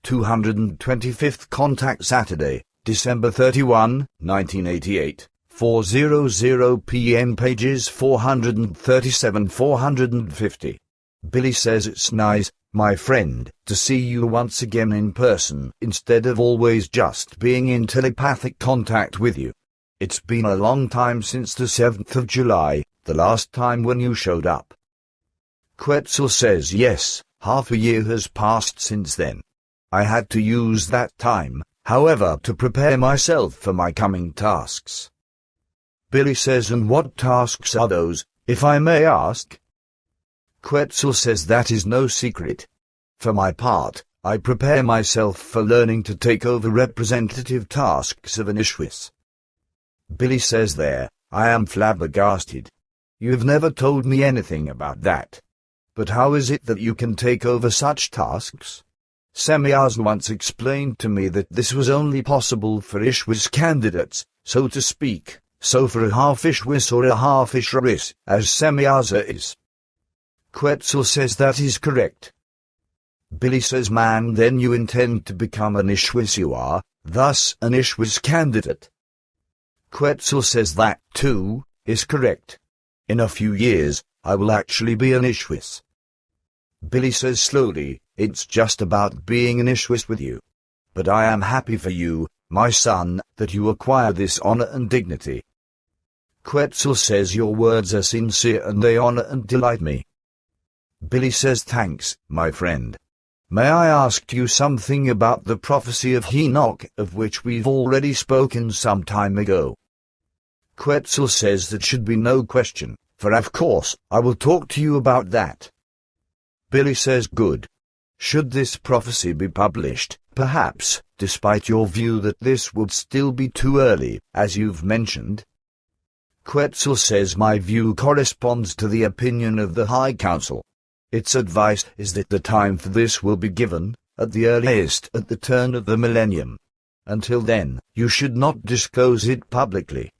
225th Contact Saturday, December 31, 1988, 4:00 p.m. Pages 437-450. Billy says it's nice, my friend, to see you once again in person, instead of always just being in telepathic contact with you. It's been a long time since the 7th of July, the last time when you showed up. Quetzal says yes, half a year has passed since then. I had to use that time, however, to prepare myself for my coming tasks. Billy says, and what tasks are those, if I may ask? Quetzal says that is no secret. For my part, I prepare myself for learning to take over representative tasks of an Ishwis. Billy says there, I am flabbergasted. You've never told me anything about that. But how is it that you can take over such tasks? Semyaz once explained to me that this was only possible for Ishwis candidates, so to speak, so for a half Ishwis or a half Ishwaris, as Semyaza is. Quetzal says that is correct. Billy says, man, then you intend to become an Ishwis, you are, thus an Ishwis candidate. Quetzal says that, too, is correct. In a few years, I will actually be an Ishwis. Billy says slowly, it's just about being an Ishwis with you. But I am happy for you, my son, that you acquire this honor and dignity. Quetzal says your words are sincere and they honor and delight me. Billy says thanks, my friend. May I ask you something about the prophecy of Enoch, of which we've already spoken some time ago? Quetzal says that should be no question, for of course, I will talk to you about that. Billy says good. Should this prophecy be published, perhaps, despite your view that this would still be too early, as you've mentioned? Quetzal says my view corresponds to the opinion of the High Council. Its advice is that the time for this will be given, at the earliest at the turn of the millennium. Until then, you should not disclose it publicly.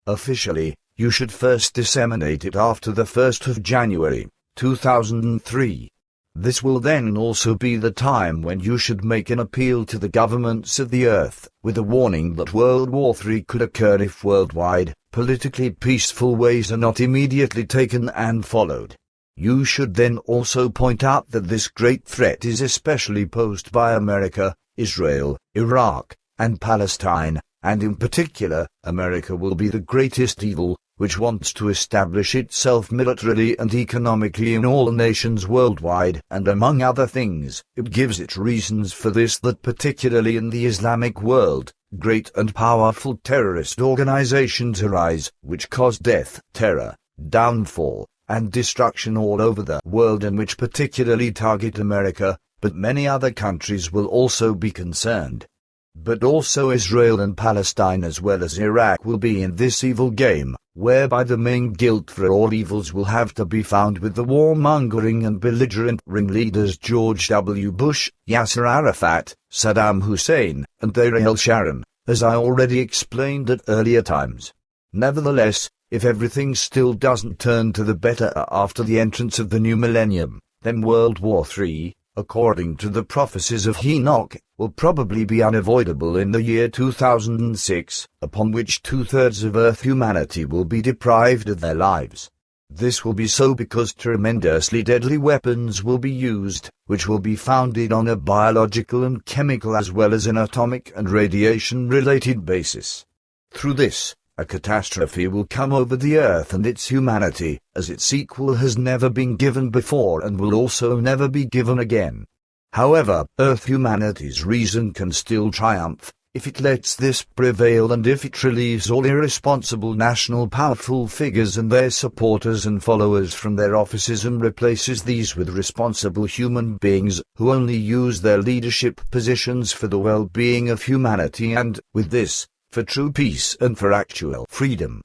Officially, you should first disseminate it after the 1st of January, 2003. This will then also be the time when you should make an appeal to the governments of the earth, with a warning that World War III could occur if worldwide, politically peaceful ways are not immediately taken and followed. You should then also point out that this great threat is especially posed by America, Israel, Iraq, and Palestine, and in particular, America will be the greatest evil, which wants to establish itself militarily and economically in all nations worldwide, and among other things, it gives its reasons for this that particularly in the Islamic world, great and powerful terrorist organizations arise, which cause death, terror, downfall, and destruction all over the world, and which particularly target America, but many other countries will also be concerned. But also Israel and Palestine as well as Iraq will be in this evil game, whereby the main guilt for all evils will have to be found with the warmongering and belligerent ringleaders George W. Bush, Yasser Arafat, Saddam Hussein, and Ariel Sharon, as I already explained at earlier times. Nevertheless, if everything still doesn't turn to the better after the entrance of the new millennium, then World War III, according to the prophecies of Enoch, will probably be unavoidable in the year 2006, upon which 2/3 of Earth humanity will be deprived of their lives. This will be so because tremendously deadly weapons will be used, which will be founded on a biological and chemical as well as an atomic and radiation-related basis. Through this, a catastrophe will come over the earth and its humanity, as its equal has never been given before and will also never be given again. However, Earth humanity's reason can still triumph, if it lets this prevail and if it relieves all irresponsible national powerful figures and their supporters and followers from their offices and replaces these with responsible human beings who only use their leadership positions for the well-being of humanity and, with this, for true peace and for actual freedom.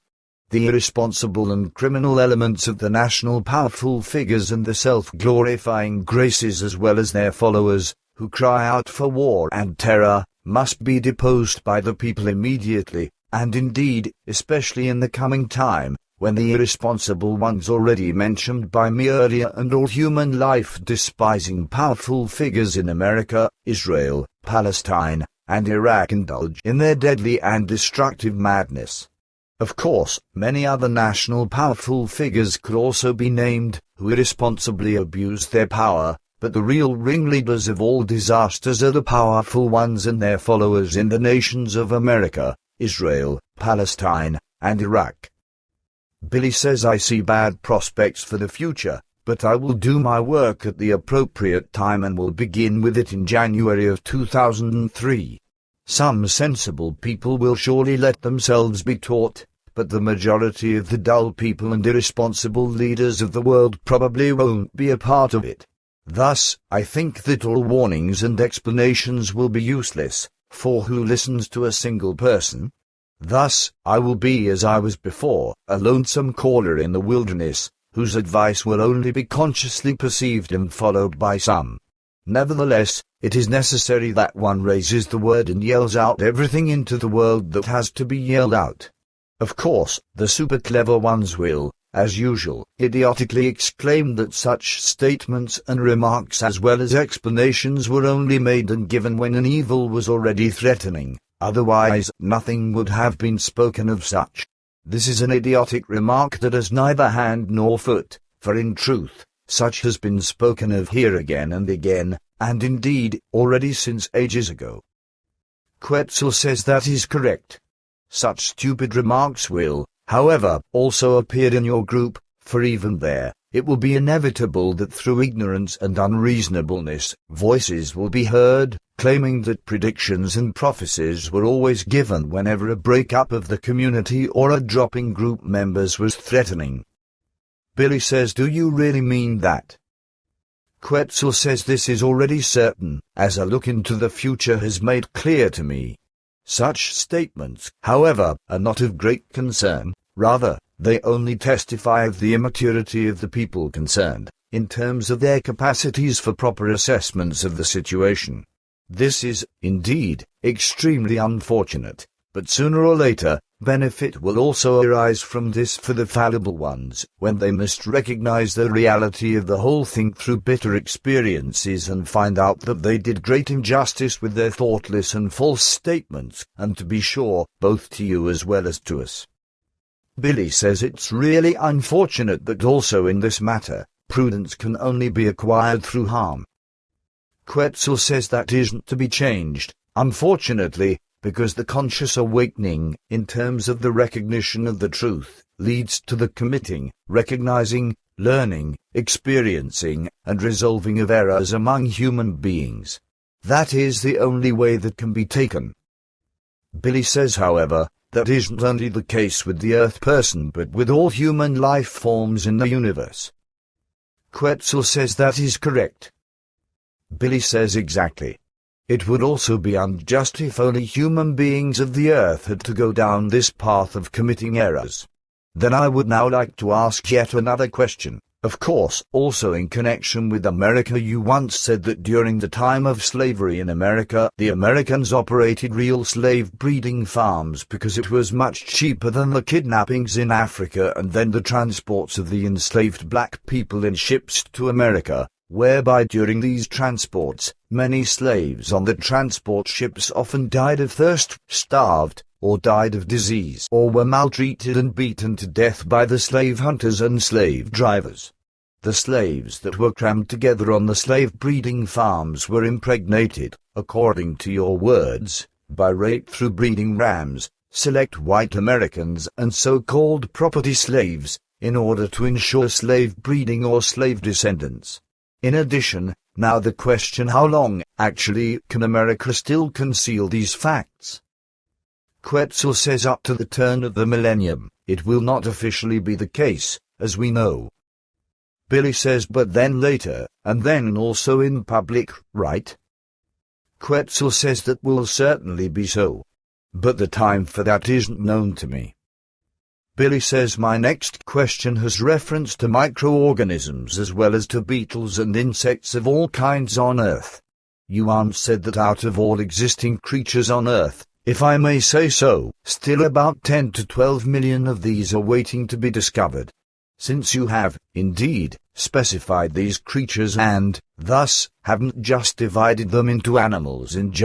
The irresponsible and criminal elements of the national powerful figures and the self-glorifying graces as well as their followers, who cry out for war and terror, must be deposed by the people immediately, and indeed, especially in the coming time, when the irresponsible ones already mentioned by me earlier and all human life-despising powerful figures in America, Israel, Palestine, and Iraq indulge in their deadly and destructive madness. Of course, many other national powerful figures could also be named, who irresponsibly abuse their power, but the real ringleaders of all disasters are the powerful ones and their followers in the nations of America, Israel, Palestine, and Iraq. Billy says, I see bad prospects for the future, but I will do my work at the appropriate time and will begin with it in January of 2003. Some sensible people will surely let themselves be taught, but the majority of the dull people and irresponsible leaders of the world probably won't be a part of it. Thus, I think that all warnings and explanations will be useless, for who listens to a single person? Thus, I will be as I was before, a lonesome caller in the wilderness, whose advice will only be consciously perceived and followed by some. Nevertheless, it is necessary that one raises the word and yells out everything into the world that has to be yelled out. Of course, the super-clever ones will, as usual, idiotically exclaim that such statements and remarks as well as explanations were only made and given when an evil was already threatening, otherwise nothing would have been spoken of such. This is an idiotic remark that has neither hand nor foot, for in truth, such has been spoken of here again and again, and indeed, already since ages ago. Quetzal says that is correct. Such stupid remarks will, however, also appear in your group, for even there, it will be inevitable that through ignorance and unreasonableness, voices will be heard, claiming that predictions and prophecies were always given whenever a break-up of the community or a dropping group members was threatening. Billy says, do you really mean that? Quetzal says this is already certain, as a look into the future has made clear to me. Such statements, however, are not of great concern, rather, they only testify of the immaturity of the people concerned, in terms of their capacities for proper assessments of the situation. This is, indeed, extremely unfortunate, but sooner or later, benefit will also arise from this for the fallible ones, when they must recognize the reality of the whole thing through bitter experiences and find out that they did great injustice with their thoughtless and false statements, and to be sure, both to you as well as to us. Billy says it's really unfortunate that also in this matter, prudence can only be acquired through harm. Quetzal says that isn't to be changed, unfortunately, because the conscious awakening, in terms of the recognition of the truth, leads to the committing, recognizing, learning, experiencing, and resolving of errors among human beings. That is the only way that can be taken. Billy says, however, that isn't only the case with the Earth person but with all human life forms in the universe. Quetzal says that is correct. Billy says exactly. It would also be unjust if only human beings of the Earth had to go down this path of committing errors. Then I would now like to ask yet another question. Of course, also in connection with America, you once said that during the time of slavery in America, the Americans operated real slave breeding farms because it was much cheaper than the kidnappings in Africa and then the transports of the enslaved black people in ships to America, whereby during these transports, many slaves on the transport ships often died of thirst, starved, or died of disease, or were maltreated and beaten to death by the slave hunters and slave drivers. The slaves that were crammed together on the slave breeding farms were impregnated, according to your words, by rape through breeding rams, select white Americans and so-called property slaves, in order to ensure slave breeding or slave descendants. In addition, now the question, how long, actually, can America still conceal these facts? Quetzal says up to the turn of the millennium, it will not officially be the case, as we know. Billy says, but then later, and then also in public, right? Quetzal says that will certainly be so. But the time for that isn't known to me. Billy says my next question has reference to microorganisms as well as to beetles and insects of all kinds on Earth. You once said that out of all existing creatures on Earth, if I may say so, still about 10 to 12 million of these are waiting to be discovered. Since you have, indeed, specified these creatures and, thus, haven't just divided them into animals in general,